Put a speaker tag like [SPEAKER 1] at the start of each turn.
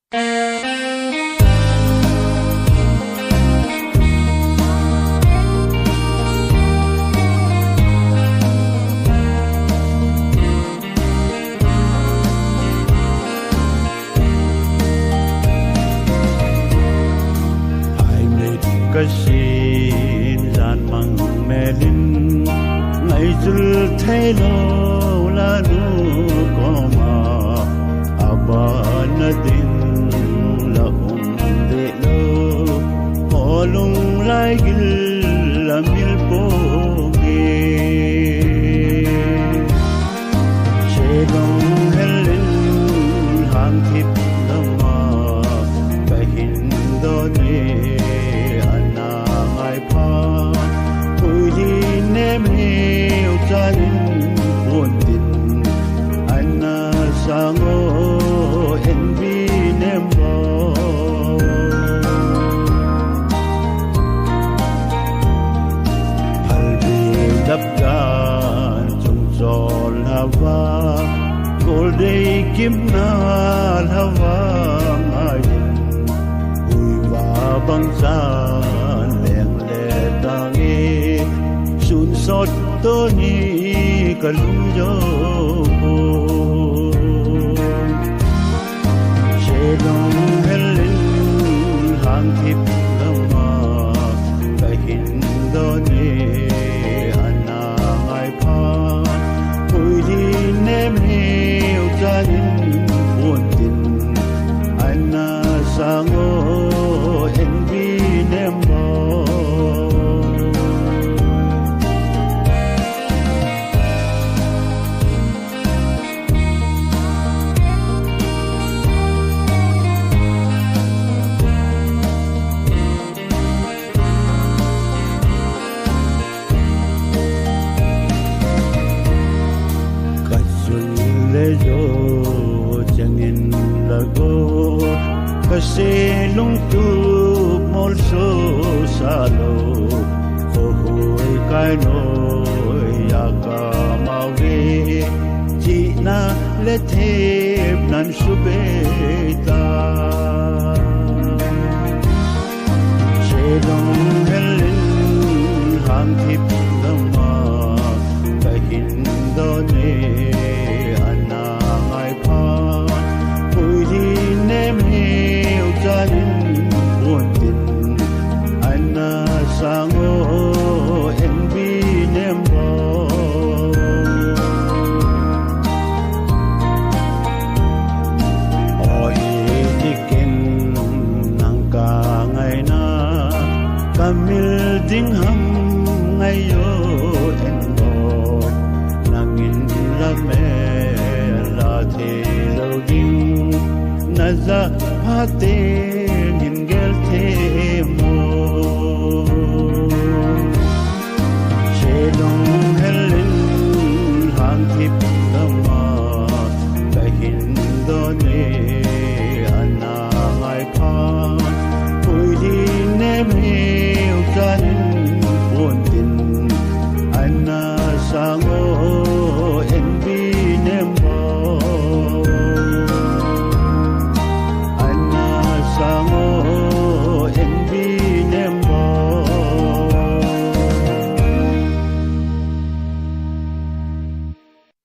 [SPEAKER 1] Kasin gian mang melin ngày zul thay lo la nu koma abana din la de lo holung lai gil la mil po ge chelong helin ham thip lama kahin do ne Sango envi nembo halbi dabgan chung zol hawa goldei kimnal hawa ngayin uiwa bangsan leng le tangi sun sot toni kalung jo Long helin hang thip lama kahin do ne ana ngai pha ui di nem hiu janin buồn tin ana sango envi nem mo yo changin lago kasi lung tu mol so salo hoy kai noi ya ka mawi ji na le thep nan subeta chelong helin hang thip lama kahin do ne Sango envi nembo oi dikin nangka ngai na kamil ding ham ngai yo enbo nangin la me la the lo ding na za phate